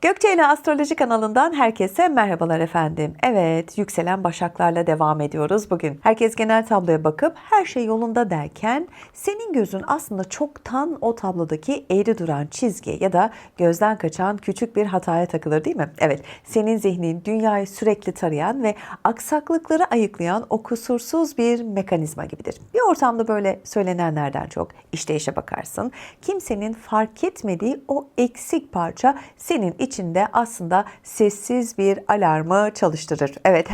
Gökçe ile Astroloji kanalından herkese merhabalar efendim. Evet, yükselen başaklarla devam ediyoruz bugün. Herkes genel tabloya bakıp her şey yolunda derken senin gözün aslında çoktan o tablodaki eğri duran çizgi ya da gözden kaçan küçük bir hataya takılır değil mi? Evet, senin zihnin dünyayı sürekli tarayan ve aksaklıkları ayıklayan o kusursuz bir mekanizma gibidir. Bir ortamda böyle söylenenlerden çok işleyişe bakarsın. Kimsenin fark etmediği o eksik parça senin içinde aslında sessiz bir alarmı çalıştırır. Evet,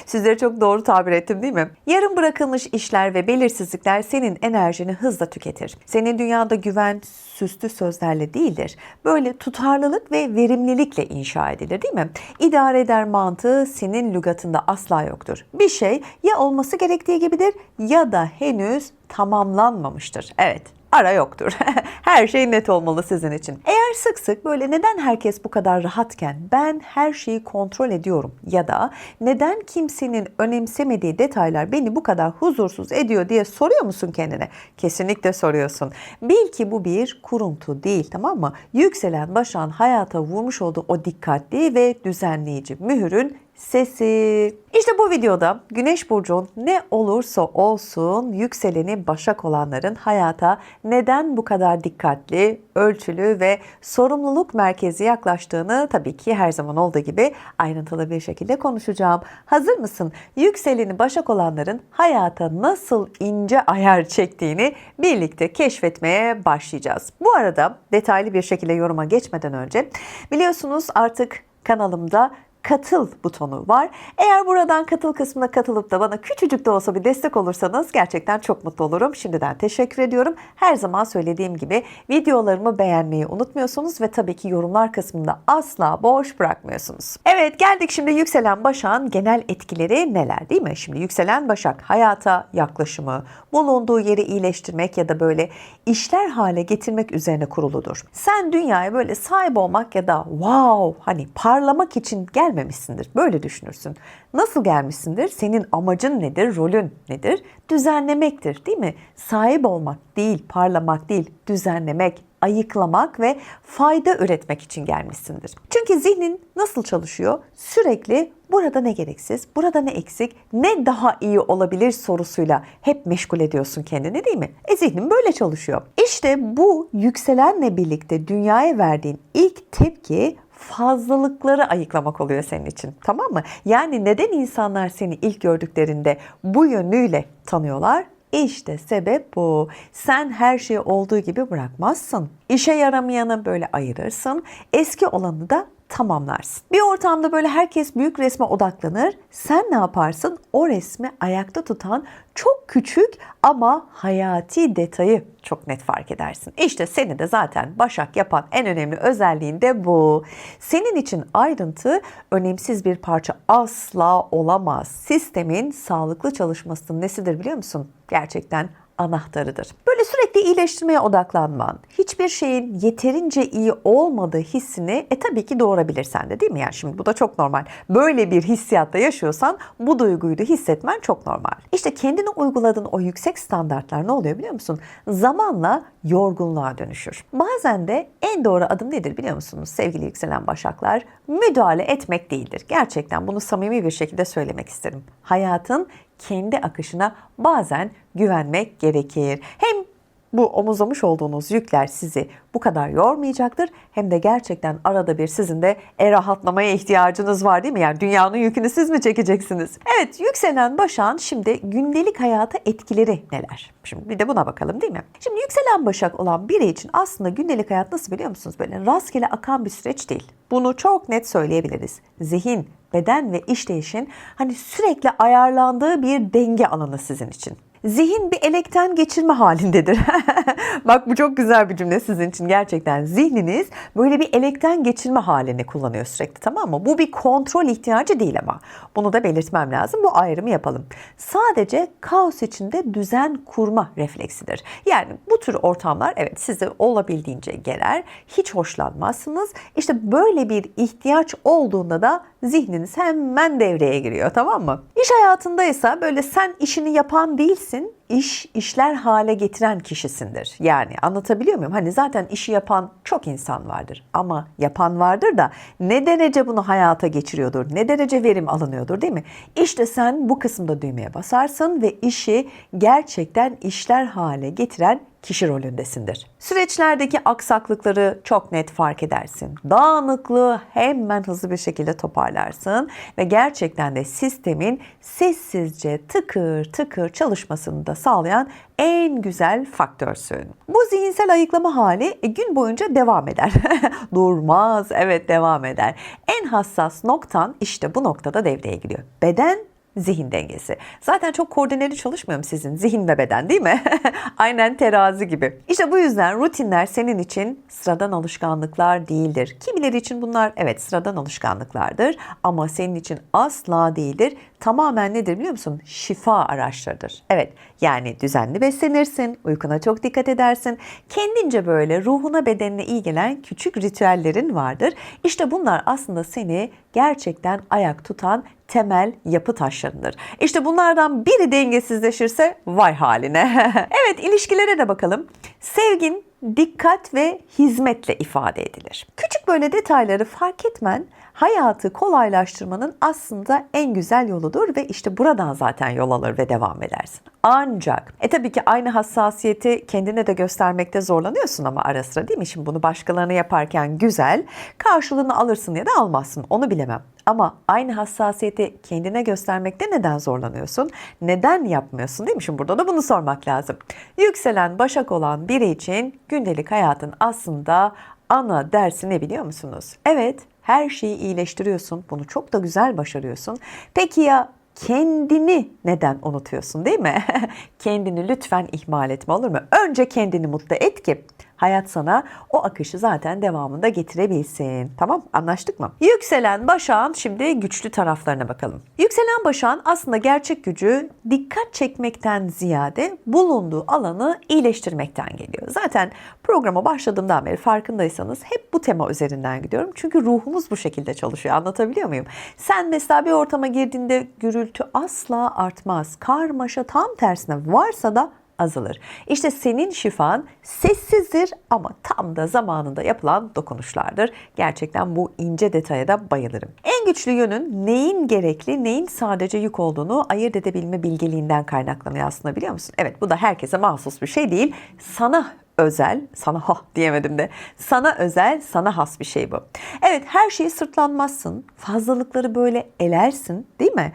sizlere çok doğru tabir ettim değil mi? Yarım bırakılmış işler ve belirsizlikler senin enerjini hızla tüketir. Senin dünyada güven süslü sözlerle değildir. Böyle tutarlılık ve verimlilikle inşa edilir değil mi? İdare eder mantığı senin lügatında asla yoktur. Bir şey ya olması gerektiği gibidir ya da henüz tamamlanmamıştır. Evet. Ara yoktur. Her şey net olmalı sizin için. Eğer sık sık böyle neden herkes bu kadar rahatken ben her şeyi kontrol ediyorum ya da neden kimsenin önemsemediği detaylar beni bu kadar huzursuz ediyor diye soruyor musun kendine? Kesinlikle soruyorsun. Bil ki bu bir kuruntu değil, tamam mı? Yükselen başağın hayata vurmuş olduğu o dikkatli ve düzenleyici mühürün sesi. İşte bu videoda Güneş burcun ne olursa olsun yükseleni Başak olanların hayata neden bu kadar dikkatli, ölçülü ve sorumluluk merkezi yaklaştığını tabii ki her zaman olduğu gibi ayrıntılı bir şekilde konuşacağım. Hazır mısın? Yükseleni Başak olanların hayata nasıl ince ayar çektiğini birlikte keşfetmeye başlayacağız. Bu arada detaylı bir şekilde yoruma geçmeden önce biliyorsunuz artık kanalımda katıl butonu var. Eğer buradan katıl kısmına katılıp da bana küçücük de olsa bir destek olursanız gerçekten çok mutlu olurum. Şimdiden teşekkür ediyorum. Her zaman söylediğim gibi videolarımı beğenmeyi unutmuyorsunuz ve tabii ki yorumlar kısmında asla boş bırakmıyorsunuz. Evet, geldik şimdi yükselen başağın genel etkileri neler değil mi? Şimdi yükselen başak hayata yaklaşımı, bulunduğu yeri iyileştirmek ya da böyle işler hale getirmek üzerine kuruludur. Sen dünyaya böyle sahip olmak ya da wow hani parlamak için gelmemişsindir. Böyle düşünürsün. Nasıl gelmişsindir? Senin amacın nedir? Rolün nedir? Düzenlemektir, değil mi? Sahip olmak değil, parlamak değil, düzenlemek, ayıklamak ve fayda üretmek için gelmişsindir. Çünkü zihnin nasıl çalışıyor? Sürekli burada ne gereksiz, burada ne eksik, ne daha iyi olabilir sorusuyla hep meşgul ediyorsun kendini değil mi? Zihnin böyle çalışıyor. İşte bu yükselenle birlikte dünyaya verdiğin ilk tepki fazlalıkları ayıklamak oluyor senin için, tamam mı? Yani neden insanlar seni ilk gördüklerinde bu yönüyle tanıyorlar? İşte sebep bu. Sen her şeyi olduğu gibi bırakmazsın. İşe yaramayanı böyle ayırırsın. Eski olanı da tamamlarsın. Bir ortamda böyle herkes büyük resme odaklanır. Sen ne yaparsın? O resmi ayakta tutan çok küçük ama hayati detayı çok net fark edersin. İşte seni de zaten Başak yapan en önemli özelliğin de bu. Senin için ayrıntı önemsiz bir parça asla olamaz. Sistemin sağlıklı çalışmasının nesidir biliyor musun? Gerçekten anahtarıdır. Böyle sürekli iyileştirmeye odaklanman, hiçbir şeyin yeterince iyi olmadığı hissini tabii ki doğurabilir sende değil mi? Yani şimdi bu da çok normal. Böyle bir hissiyatta yaşıyorsan bu duyguyu da hissetmen çok normal. İşte kendine uyguladığın o yüksek standartlar ne oluyor biliyor musun? Zamanla yorgunluğa dönüşür. Bazen de en doğru adım nedir biliyor musunuz sevgili yükselen başaklar? Müdahale etmek değildir. Gerçekten bunu samimi bir şekilde söylemek isterim. Hayatın kendi akışına bazen güvenmek gerekir. Hem bu omuzlamış olduğunuz yükler sizi bu kadar yormayacaktır hem de gerçekten arada bir sizin de rahatlamaya ihtiyacınız var değil mi? Yani dünyanın yükünü siz mi çekeceksiniz? Evet, yükselen başağın şimdi gündelik hayata etkileri neler? Şimdi bir de buna bakalım değil mi? Şimdi yükselen başak olan biri için aslında gündelik hayat nasıl biliyor musunuz? Böyle rastgele akan bir süreç değil. Bunu çok net söyleyebiliriz. Zihin, beden ve işleyişin hani sürekli ayarlandığı bir denge alanı sizin için. Zihin bir elekten geçirme halindedir. Bak bu çok güzel bir cümle sizin için gerçekten. Zihniniz böyle bir elekten geçirme halini kullanıyor sürekli, tamam mı? Bu bir kontrol ihtiyacı değil ama. Bunu da belirtmem lazım. Bu ayrımı yapalım. Sadece kaos içinde düzen kurma refleksidir. Yani bu tür ortamlar evet sizi olabildiğince gerer. Hiç hoşlanmazsınız. İşte böyle bir ihtiyaç olduğunda da zihniniz hemen devreye giriyor, tamam mı? İş hayatındaysa böyle sen işini yapan değilsin, işler hale getiren kişisindir. Yani anlatabiliyor muyum? Hani zaten işi yapan çok insan vardır ama yapan vardır da ne derece bunu hayata geçiriyordur, ne derece verim alınıyordur, değil mi? İşte sen bu kısımda düğmeye basarsın ve işi gerçekten işler hale getiren kişi rolündesindir. Süreçlerdeki aksaklıkları çok net fark edersin. Dağınıklığı hemen hızlı bir şekilde toparlarsın ve gerçekten de sistemin sessizce tıkır tıkır çalışmasını da sağlayan en güzel faktörsün. Bu zihinsel ayıklama hali gün boyunca devam eder. Durmaz, evet devam eder. En hassas noktan işte bu noktada devreye giriyor. Beden zihin dengesi. Zaten çok koordineli çalışmıyor mu sizin zihin ve beden, değil mi? Aynen terazi gibi. İşte bu yüzden rutinler senin için sıradan alışkanlıklar değildir. Kimileri için bunlar evet sıradan alışkanlıklardır ama senin için asla değildir. Tamamen nedir biliyor musun? Şifa araçlarıdır. Evet, yani düzenli beslenirsin, uykuna çok dikkat edersin. Kendince böyle ruhuna bedenine iyi gelen küçük ritüellerin vardır. İşte bunlar aslında seni gerçekten ayak tutan temel yapı taşlarıdır. İşte bunlardan biri dengesizleşirse vay haline. Evet, ilişkilere de bakalım. Sevgin dikkat ve hizmetle ifade edilir. Küçük böyle detayları fark etmen hayatı kolaylaştırmanın aslında en güzel yoludur ve işte buradan zaten yol alır ve devam edersin. Ancak tabii ki aynı hassasiyeti kendine de göstermekte zorlanıyorsun ama ara sıra, değil mi? Şimdi bunu başkalarına yaparken güzel, karşılığını alırsın ya da almazsın, onu bilemem. Ama aynı hassasiyeti kendine göstermekte neden zorlanıyorsun? Neden yapmıyorsun, değil mi? Şimdi burada da bunu sormak lazım. Yükselen Başak olan biri için gündelik hayatın aslında ana dersi ne biliyor musunuz? Evet, her şeyi iyileştiriyorsun. Bunu çok da güzel başarıyorsun. Peki ya kendini neden unutuyorsun, değil mi? Kendini lütfen ihmal etme, olur mu? Önce kendini mutlu et ki hayat sana o akışı zaten devamında getirebilsin. Tamam, anlaştık mı? Yükselen Başak'ın şimdi güçlü taraflarına bakalım. Yükselen Başak'ın aslında gerçek gücü dikkat çekmekten ziyade bulunduğu alanı iyileştirmekten geliyor. Zaten programa başladığımdan beri farkındaysanız hep bu tema üzerinden gidiyorum. Çünkü ruhumuz bu şekilde çalışıyor. Anlatabiliyor muyum? Sen mesela bir ortama girdiğinde gürültü asla artmaz. Karmaşa tam tersine varsa da azalır. İşte senin şifan sessizdir ama tam da zamanında yapılan dokunuşlardır. Gerçekten bu ince detaya da bayılırım. En güçlü yönün neyin gerekli, neyin sadece yük olduğunu ayırt edebilme bilgeliğinden kaynaklanıyor aslında, biliyor musun? Evet, bu da herkese mahsus bir şey değil. Sana özel, sana diyemedim de, sana özel, sana has bir şey bu. Evet, her şeyi sırtlanmazsın, fazlalıkları böyle elersin, değil mi?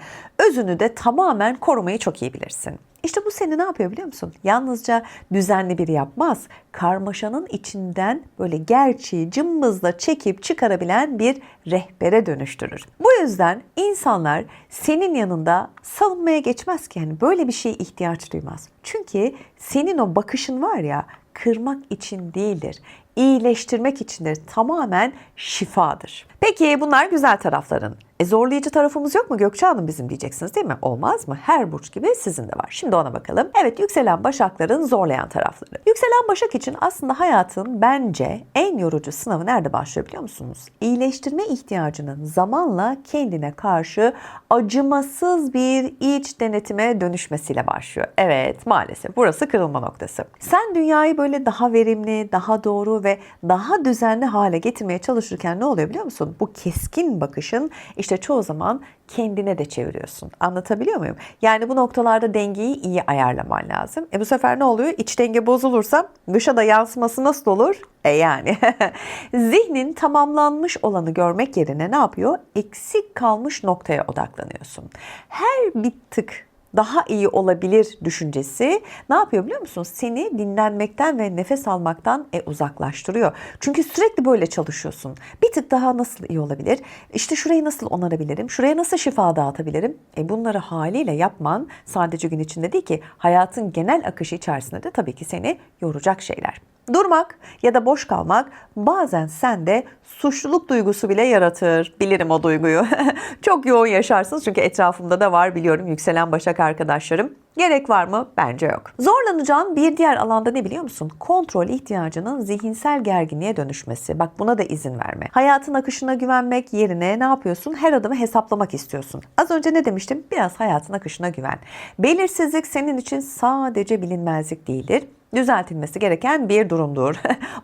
Özünü de tamamen korumayı çok iyi bilirsin. İşte bu seni ne yapıyor biliyor musun? Yalnızca düzenli biri yapmaz, karmaşanın içinden böyle gerçeği cımbızla çekip çıkarabilen bir rehbere dönüştürür. Bu yüzden insanlar senin yanında savunmaya geçmez ki, yani böyle bir şeye ihtiyaç duymaz. Çünkü senin o bakışın var ya, kırmak için değildir, iyileştirmek içindir, tamamen şifadır. Peki bunlar güzel tarafların. Zorlayıcı tarafımız yok mu Gökçe Hanım bizim, diyeceksiniz, değil mi? Olmaz mı? Her burç gibi sizin de var. Şimdi ona bakalım. Evet, yükselen Başakların zorlayan tarafları. Yükselen Başak için aslında hayatın bence en yorucu sınavı nerede başlıyor biliyor musunuz? İyileştirme ihtiyacının zamanla kendine karşı acımasız bir iç denetime dönüşmesiyle başlıyor. Evet, maalesef burası kırılma noktası. Sen dünyayı böyle daha verimli, daha doğru ve daha düzenli hale getirmeye çalışırken ne oluyor biliyor musun? Bu keskin bakışın işte çoğu zaman kendine de çeviriyorsun. Anlatabiliyor muyum? Yani bu noktalarda dengeyi iyi ayarlaman lazım. Bu sefer ne oluyor? İç denge bozulursa dışa da yansıması nasıl olur? Yani zihnin tamamlanmış olanı görmek yerine ne yapıyor? Eksik kalmış noktaya odaklanıyorsun. Her bir tık daha iyi olabilir düşüncesi ne yapıyor biliyor musun? Seni dinlenmekten ve nefes almaktan uzaklaştırıyor. Çünkü sürekli böyle çalışıyorsun. Bir tık daha nasıl iyi olabilir? İşte şurayı nasıl onarabilirim? Şuraya nasıl şifa dağıtabilirim? Bunları haliyle yapman sadece gün içinde değil ki hayatın genel akışı içerisinde de tabii ki seni yoracak şeyler. Durmak ya da boş kalmak bazen sende suçluluk duygusu bile yaratır. Bilirim o duyguyu. Çok yoğun yaşarsınız çünkü etrafımda da var, biliyorum, yükselen Başak arkadaşlarım. Gerek var mı? Bence yok. Zorlanacağın bir diğer alanda ne biliyor musun? Kontrol ihtiyacının zihinsel gerginliğe dönüşmesi. Bak, buna da izin verme. Hayatın akışına güvenmek yerine ne yapıyorsun? Her adımı hesaplamak istiyorsun. Az önce ne demiştim? Biraz hayatın akışına güven. Belirsizlik senin için sadece bilinmezlik değildir. Düzeltilmesi gereken bir durumdur.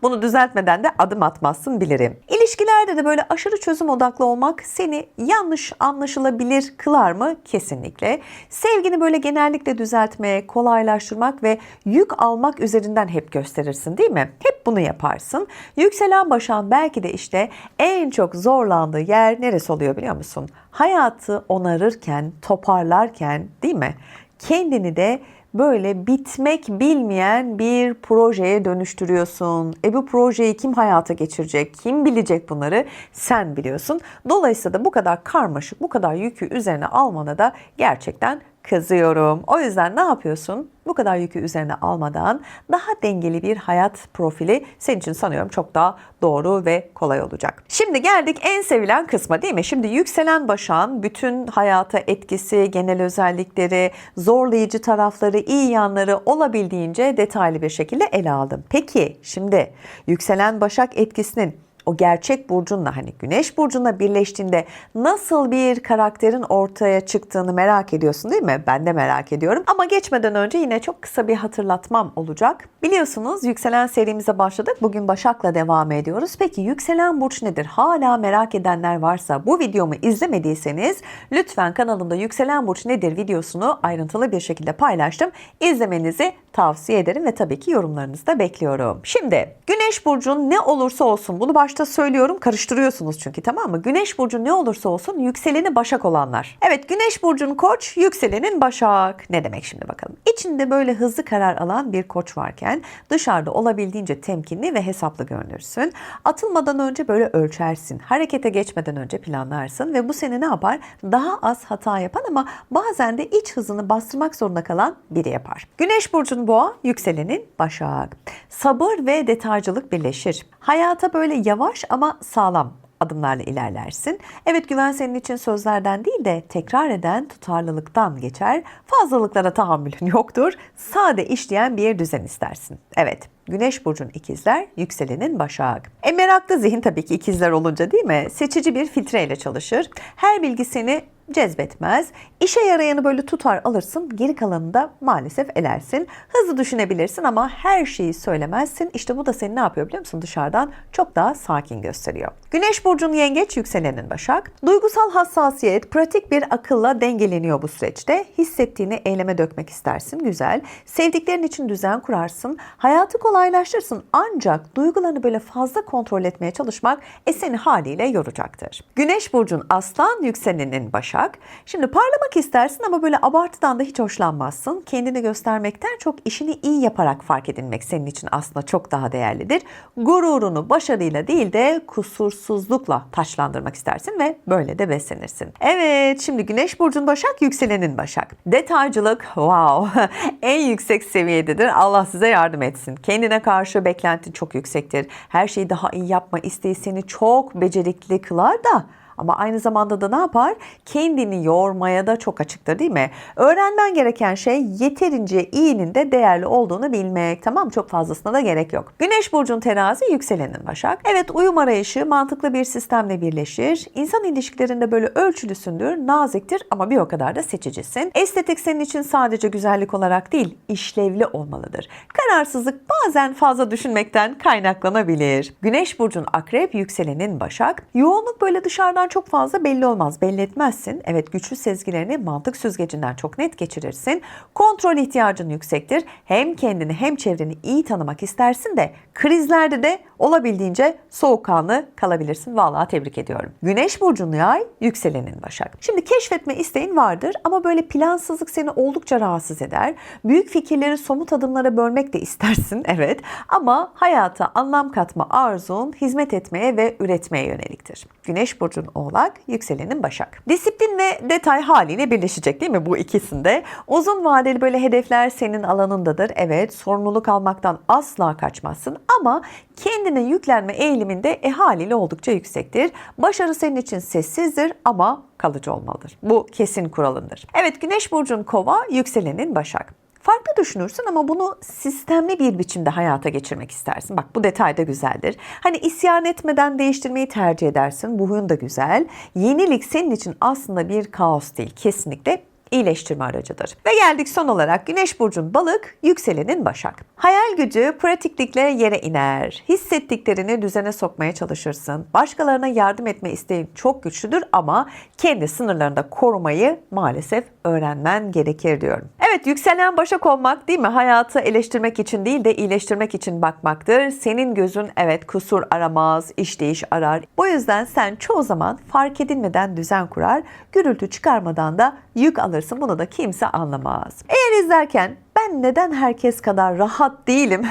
Bunu düzeltmeden de adım atmazsın, bilirim. İlişkilerde de böyle aşırı çözüm odaklı olmak seni yanlış anlaşılabilir kılar mı? Kesinlikle. Sevgini böyle genellikle düzeltmeye, kolaylaştırmak ve yük almak üzerinden hep gösterirsin, değil mi? Hep bunu yaparsın. Yükselen Başak'ın belki de işte en çok zorlandığı yer neresi oluyor biliyor musun? Hayatı onarırken, toparlarken, değil mi? Kendini de böyle bitmek bilmeyen bir projeye dönüştürüyorsun. Bu projeyi kim hayata geçirecek? Kim bilecek bunları? Sen biliyorsun. Dolayısıyla da bu kadar karmaşık, bu kadar yükü üzerine almana da gerçekten kızıyorum. O yüzden ne yapıyorsun? Bu kadar yükü üzerine almadan daha dengeli bir hayat profili senin için sanıyorum çok daha doğru ve kolay olacak. Şimdi geldik en sevilen kısma, değil mi? Şimdi yükselen Başak'ın bütün hayata etkisi, genel özellikleri, zorlayıcı tarafları, iyi yanları olabildiğince detaylı bir şekilde ele aldım. Peki şimdi yükselen Başak etkisinin o gerçek burcunla, hani Güneş burcunla birleştiğinde nasıl bir karakterin ortaya çıktığını merak ediyorsun, değil mi? Ben de merak ediyorum. Ama geçmeden önce yine çok kısa bir hatırlatmam olacak. Biliyorsunuz yükselen serimize başladık. Bugün Başak'la devam ediyoruz. Peki yükselen burç nedir? Hala merak edenler varsa, bu videomu izlemediyseniz lütfen kanalımda yükselen burç nedir videosunu ayrıntılı bir şekilde paylaştım. İzlemenizi tavsiye ederim ve tabii ki yorumlarınızı da bekliyorum. Şimdi Güneş burcun ne olursa olsun, bunu başta söylüyorum, karıştırıyorsunuz çünkü, tamam mı? Güneş burcu ne olursa olsun yükseleni Başak olanlar. Evet, Güneş burcun Koç, yükselenin Başak. Ne demek şimdi bakalım? İçinde böyle hızlı karar alan bir Koç varken dışarıda olabildiğince temkinli ve hesaplı görünürsün. Atılmadan önce böyle ölçersin. Harekete geçmeden önce planlarsın ve bu seni ne yapar? Daha az hata yapan ama bazen de iç hızını bastırmak zorunda kalan biri yapar. Güneş burcun Boğa, yükselenin Başak. Sabır ve detaycılık birleşir. Hayata böyle yavaş ama sağlam adımlarla ilerlersin. Evet, güven senin için sözlerden değil de tekrar eden tutarlılıktan geçer. Fazlalıklara tahammülün yoktur. Sade işleyen bir düzen istersin. Evet, Güneş burcun ikizler, yükselenin Başak. Meraklı zihin tabii ki ikizler olunca, değil mi? Seçici bir filtreyle çalışır. Her bilgi seni cezbetmez. İşe yarayanı böyle tutar alırsın, geri kalanını da maalesef elersin. Hızlı düşünebilirsin ama her şeyi söylemezsin. İşte bu da seni ne yapıyor biliyor musun? Dışarıdan çok daha sakin gösteriyor. Güneş burcun Yengeç, yükselenin Başak. Duygusal hassasiyet pratik bir akılla dengeleniyor bu süreçte. Hissettiğini eyleme dökmek istersin. Güzel. Sevdiklerin için düzen kurarsın. Hayatı kolaylaştırsın. Ancak duygularını böyle fazla kontrol etmeye çalışmak seni haliyle yoracaktır. Güneş burcun Aslan, yükselenin Başak. Şimdi parlamak istersin ama böyle abartıdan da hiç hoşlanmazsın. Kendini göstermekten çok işini iyi yaparak fark edilmek senin için aslında çok daha değerlidir. Gururunu başarıyla değil de kusursuzlukla taçlandırmak istersin ve böyle de beslenirsin. Evet, şimdi Güneş burcun Başak, yükselenin Başak. Detaycılık, wow, en yüksek seviyededir. Allah size yardım etsin. Kendine karşı beklentin çok yüksektir. Her şeyi daha iyi yapma isteği seni çok becerikli kılar da ama aynı zamanda da ne yapar? Kendini yormaya da çok açıktır, değil mi? Öğrenmen gereken şey yeterince iyinin de değerli olduğunu bilmek. Tamam, çok fazlasına da gerek yok. Güneş burcun Terazi, yükselenin Başak. Evet, uyum arayışı mantıklı bir sistemle birleşir. İnsan ilişkilerinde böyle ölçülüsündür, naziktir ama bir o kadar da seçicisin. Estetik senin için sadece güzellik olarak değil, işlevli olmalıdır. Kararsızlık bazen fazla düşünmekten kaynaklanabilir. Güneş burcun Akrep, yükselenin Başak. Yoğunluk böyle dışarıdan çok fazla belli olmaz, belli etmezsin. Evet, güçlü sezgilerini mantık süzgecinden çok net geçirirsin. Kontrol ihtiyacın yüksektir. Hem kendini hem çevreni iyi tanımak istersin de krizlerde de olabildiğince soğukkanlı kalabilirsin. Vallahi tebrik ediyorum. Güneş burcun Yay, yükselenin Başak. Şimdi keşfetme isteğin vardır ama böyle plansızlık seni oldukça rahatsız eder. Büyük fikirleri somut adımlara bölmek de istersin, evet. Ama hayata anlam katma arzun hizmet etmeye ve üretmeye yöneliktir. Güneş burcun Oğlak, yükselenin Başak. Disiplin ve detay haliyle birleşecek değil mi bu ikisinde? Uzun vadeli böyle hedefler senin alanındadır. Evet, sorumluluk almaktan asla kaçmazsın ama kendine yüklenme eğiliminde haliyle oldukça yüksektir. Başarı senin için sessizdir ama kalıcı olmalıdır. Bu kesin kuralındır. Evet, Güneş burcun Kova, yükselenin Başak. Farklı düşünürsün ama bunu sistemli bir biçimde hayata geçirmek istersin. Bak, bu detay da güzeldir. Hani isyan etmeden değiştirmeyi tercih edersin. Bu huyun da güzel. Yenilik senin için aslında bir kaos değil. Kesinlikle iyileştirme aracıdır. Ve geldik son olarak Güneş burcun Balık, yükselenin Başak. Hayal gücü pratiklikle yere iner. Hissettiklerini düzene sokmaya çalışırsın. Başkalarına yardım etme isteğin çok güçlüdür ama kendi sınırlarını da korumayı maalesef öğrenmen gerekir diyorum. Evet, yükselen Başak olmak değil mi? Hayatı eleştirmek için değil de iyileştirmek için bakmaktır. Senin gözün evet kusur aramaz, işleyiş arar. Bu yüzden sen çoğu zaman fark edilmeden düzen kurar, gürültü çıkarmadan da yük alırsın. Bunu da kimse anlamaz. Eğer izlerken ben neden herkes kadar rahat değilim,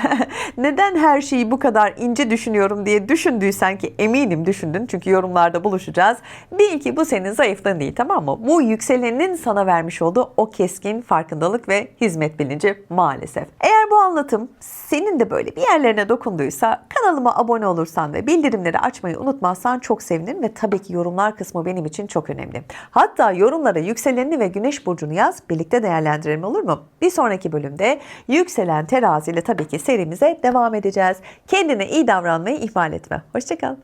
neden her şeyi bu kadar ince düşünüyorum diye düşündüysen, ki eminim düşündün çünkü yorumlarda buluşacağız. Bil ki bu senin zayıflığın değil, tamam mı? Bu yükselenin sana vermiş olduğu o keskin farkındalık ve hizmet bilinci maalesef. Eğer bu anlatım senin de böyle bir yerlerine dokunduysa kanalıma abone olursan ve bildirimleri açmayı unutmazsan çok sevinirim ve tabii ki yorumlar kısmı benim için çok önemli. Hatta yorumlara yükselenini ve Güneş burcunu yaz, birlikte değerlendirelim, olur mu? Bir sonraki bölümde yükselen terazi ile tabii ki serimize devam edeceğiz. Kendine iyi davranmayı ihmal etme. Hoşça kal.